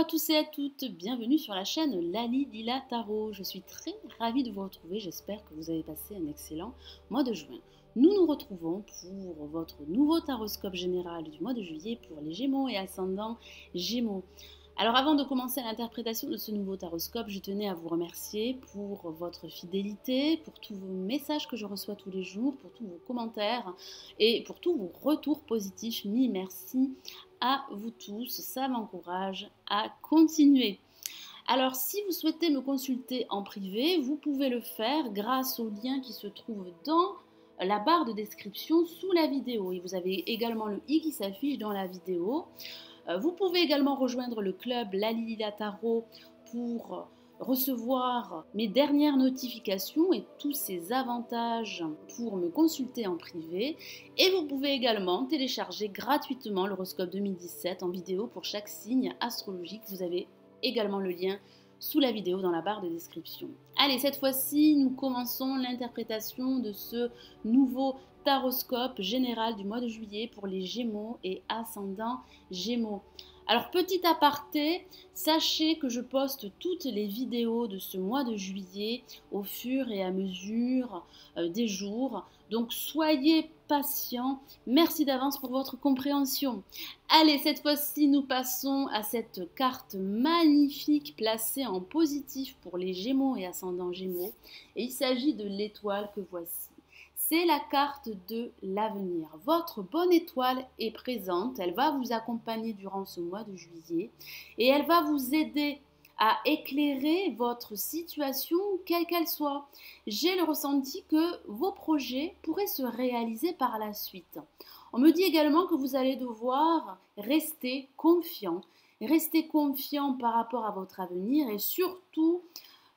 tous et à toutes, bienvenue sur la chaîne Lali Lila Tarot. Je suis très ravie de vous retrouver, j'espère que vous avez passé un excellent mois de juin. Nous nous retrouvons pour votre nouveau taroscope général du mois de juillet pour les Gémeaux et ascendants Gémeaux. Alors avant de commencer l'interprétation de ce nouveau taroscope, je tenais à vous remercier pour votre fidélité, pour tous vos messages que je reçois tous les jours, pour tous vos commentaires et pour tous vos retours positifs. Mille merci à vous tous, ça m'encourage à continuer. Alors si vous souhaitez me consulter en privé, vous pouvez le faire grâce au lien qui se trouve dans la barre de description sous la vidéo. Et vous avez également le i qui s'affiche dans la vidéo. Vous pouvez également rejoindre le club Lali Lila Tarot pour recevoir mes dernières notifications et tous ces avantages pour me consulter en privé. Et vous pouvez également télécharger gratuitement l'horoscope 2017 en vidéo pour chaque signe astrologique. Vous avez également le lien sous la vidéo dans la barre de description. Allez, cette fois-ci, nous commençons l'interprétation de ce nouveau taroscope général du mois de juillet pour les Gémeaux et ascendants Gémeaux. Alors, petit aparté, sachez que je poste toutes les vidéos de ce mois de juillet au fur et à mesure des jours. Donc, soyez patients. Merci d'avance pour votre compréhension. Allez, cette fois-ci, nous passons à cette carte magnifique placée en positif pour les Gémeaux et ascendants Gémeaux. Et il s'agit de l'étoile que voici. C'est la carte de l'avenir. Votre bonne étoile est présente, elle va vous accompagner durant ce mois de juillet et elle va vous aider à éclairer votre situation, quelle qu'elle soit. J'ai le ressenti que vos projets pourraient se réaliser par la suite. On me dit également que vous allez devoir rester confiant par rapport à votre avenir et surtout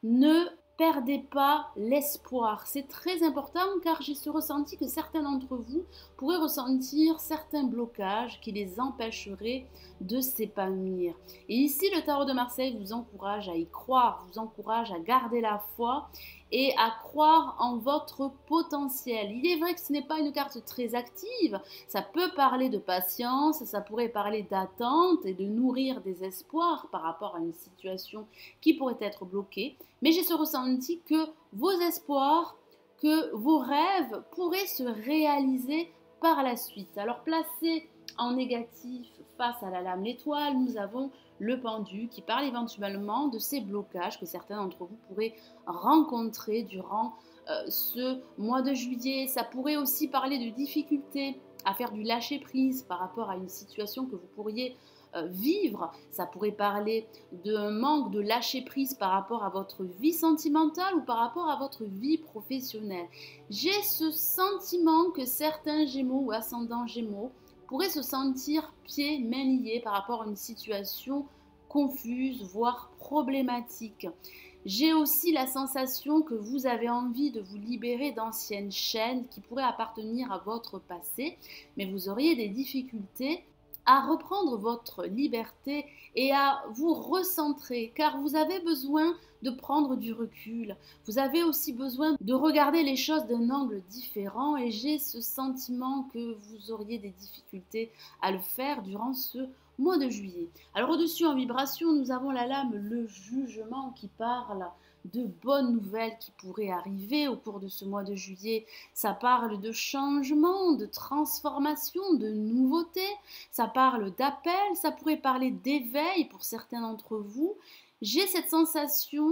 ne perdez pas l'espoir. C'est très important car j'ai ce ressenti que certains d'entre vous pourraient ressentir certains blocages qui les empêcheraient de s'épanouir. Et ici, le tarot de Marseille vous encourage à y croire, vous encourage à garder la foi et à croire en votre potentiel. Il est vrai que ce n'est pas une carte très active, ça peut parler de patience, ça pourrait parler d'attente et de nourrir des espoirs par rapport à une situation qui pourrait être bloquée, mais j'ai ce ressenti que vos espoirs, que vos rêves pourraient se réaliser par la suite. Alors placé en négatif face à la lame l'étoile, nous avons le pendu qui parle éventuellement de ces blocages que certains d'entre vous pourraient rencontrer durant ce mois de juillet. Ça pourrait aussi parler de difficultés à faire du lâcher-prise par rapport à une situation que vous pourriez vivre. Ça pourrait parler d'un manque de lâcher-prise par rapport à votre vie sentimentale ou par rapport à votre vie professionnelle. J'ai ce sentiment que certains Gémeaux ou ascendants Gémeaux pourraient se sentir pieds, mains liés par rapport à une situation confuse, voire problématique. J'ai aussi la sensation que vous avez envie de vous libérer d'anciennes chaînes qui pourraient appartenir à votre passé, mais vous auriez des difficultés à reprendre votre liberté et à vous recentrer, car vous avez besoin de prendre du recul. Vous avez aussi besoin de regarder les choses d'un angle différent et j'ai ce sentiment que vous auriez des difficultés à le faire durant ce mois de juillet. Alors au-dessus en vibration, nous avons la lame le jugement qui parle de bonnes nouvelles qui pourraient arriver au cours de ce mois de juillet. Ça parle de changement, de transformation, de nouveauté. Ça parle d'appel, ça pourrait parler d'éveil pour certains d'entre vous. J'ai cette sensation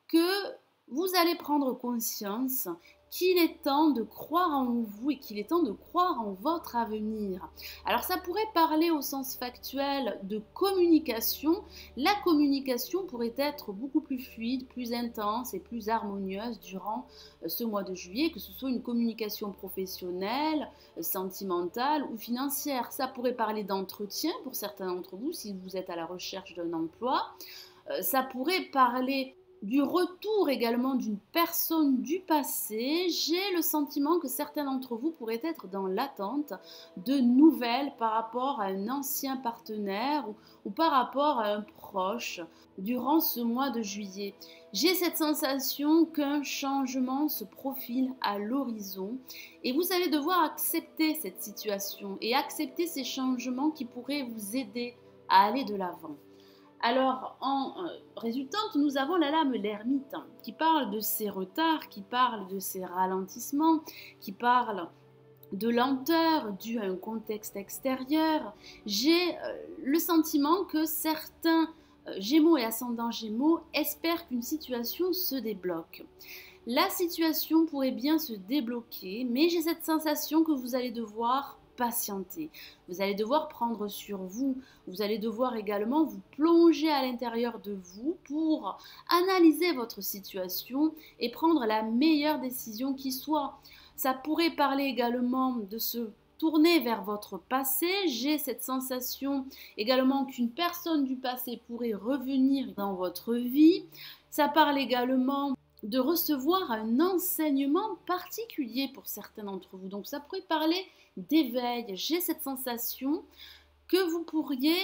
que vous allez prendre conscience qu'il est temps de croire en vous et qu'il est temps de croire en votre avenir. Alors ça pourrait parler au sens factuel de communication. La communication pourrait être beaucoup plus fluide, plus intense et plus harmonieuse durant ce mois de juillet, que ce soit une communication professionnelle, sentimentale ou financière. Ça pourrait parler d'entretien pour certains d'entre vous si vous êtes à la recherche d'un emploi. Ça pourrait parler du retour également d'une personne du passé. J'ai le sentiment que certains d'entre vous pourraient être dans l'attente de nouvelles par rapport à un ancien partenaire ou par rapport à un proche durant ce mois de juillet. J'ai cette sensation qu'un changement se profile à l'horizon et vous allez devoir accepter cette situation et accepter ces changements qui pourraient vous aider à aller de l'avant. Alors, en résultante, nous avons la lame l'ermite qui parle de ses retards, qui parle de ses ralentissements, qui parle de lenteur due à un contexte extérieur. J'ai le sentiment que certains Gémeaux et ascendants Gémeaux espèrent qu'une situation se débloque. La situation pourrait bien se débloquer, mais j'ai cette sensation que vous allez devoir patienter. Vous allez devoir prendre sur vous. Vous allez devoir également vous plonger à l'intérieur de vous pour analyser votre situation et prendre la meilleure décision qui soit. Ça pourrait parler également de se tourner vers votre passé. J'ai cette sensation également qu'une personne du passé pourrait revenir dans votre vie. Ça parle également de recevoir un enseignement particulier pour certains d'entre vous. Donc ça pourrait parler d'éveil. J'ai cette sensation que vous pourriez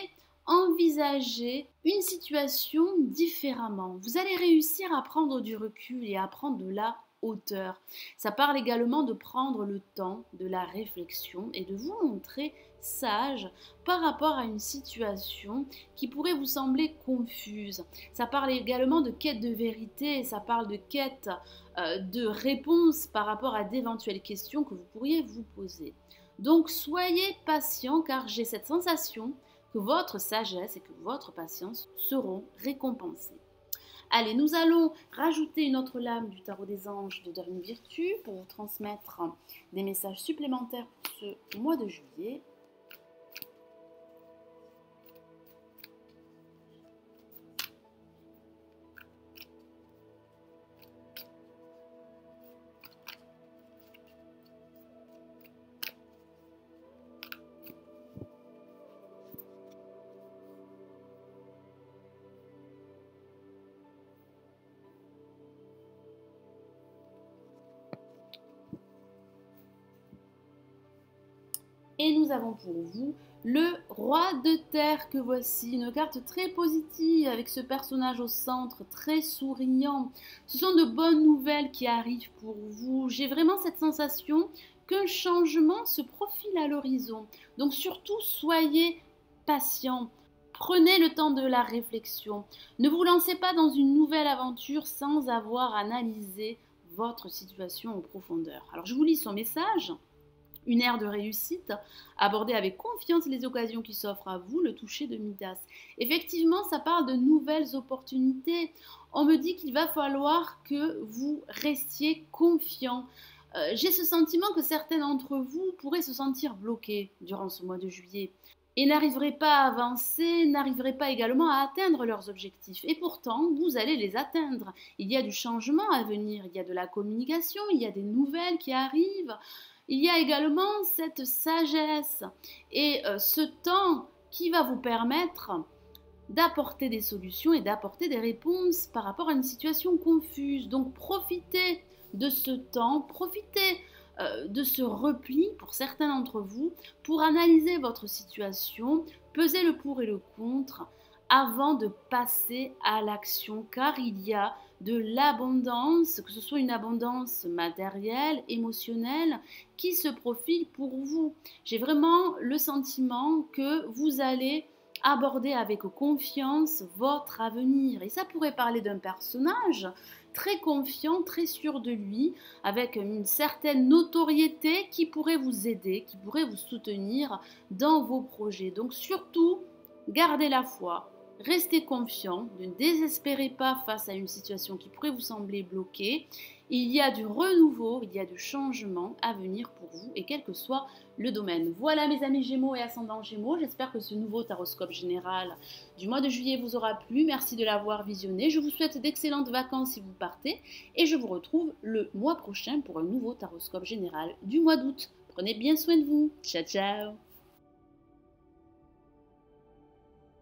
envisager une situation différemment. Vous allez réussir à prendre du recul et à prendre de la hauteur. Ça parle également de prendre le temps de la réflexion et de vous montrer sage par rapport à une situation qui pourrait vous sembler confuse. Ça parle également de quête de vérité, ça parle de quête de réponse par rapport à d'éventuelles questions que vous pourriez vous poser. Donc soyez patient car j'ai cette sensation que votre sagesse et que votre patience seront récompensées. Allez, nous allons rajouter une autre lame du tarot des anges de Dorine Virtue pour vous transmettre des messages supplémentaires pour ce mois de juillet. Et nous avons pour vous le roi de terre que voici, une carte très positive avec ce personnage au centre, très souriant. Ce sont de bonnes nouvelles qui arrivent pour vous. J'ai vraiment cette sensation qu'un changement se profile à l'horizon. Donc surtout, soyez patient. Prenez le temps de la réflexion. Ne vous lancez pas dans une nouvelle aventure sans avoir analysé votre situation en profondeur. Alors je vous lis son message. Une ère de réussite, abordez avec confiance les occasions qui s'offrent à vous, le toucher de Midas. Effectivement, ça parle de nouvelles opportunités. On me dit qu'il va falloir que vous restiez confiant. J'ai ce sentiment que certains d'entre vous pourraient se sentir bloqués durant ce mois de juillet et n'arriveraient pas à avancer, n'arriveraient pas également à atteindre leurs objectifs. Et pourtant, vous allez les atteindre. Il y a du changement à venir, il y a de la communication, il y a des nouvelles qui arrivent. Il y a également cette sagesse et ce temps qui va vous permettre d'apporter des solutions et d'apporter des réponses par rapport à une situation confuse. Donc profitez de ce temps, profitez de ce repli pour certains d'entre vous pour analyser votre situation, peser le pour et le contre avant de passer à l'action, car il y a de l'abondance, que ce soit une abondance matérielle, émotionnelle, qui se profile pour vous. J'ai vraiment le sentiment que vous allez aborder avec confiance votre avenir. Et ça pourrait parler d'un personnage très confiant, très sûr de lui, avec une certaine notoriété qui pourrait vous aider, qui pourrait vous soutenir dans vos projets. Donc surtout, gardez la foi. Restez confiant, ne désespérez pas face à une situation qui pourrait vous sembler bloquée. Il y a du renouveau, il y a du changement à venir pour vous et quel que soit le domaine. Voilà mes amis Gémeaux et ascendants Gémeaux, j'espère que ce nouveau taroscope général du mois de juillet vous aura plu. Merci de l'avoir visionné. Je vous souhaite d'excellentes vacances si vous partez et je vous retrouve le mois prochain pour un nouveau taroscope général du mois d'août. Prenez bien soin de vous. Ciao ciao.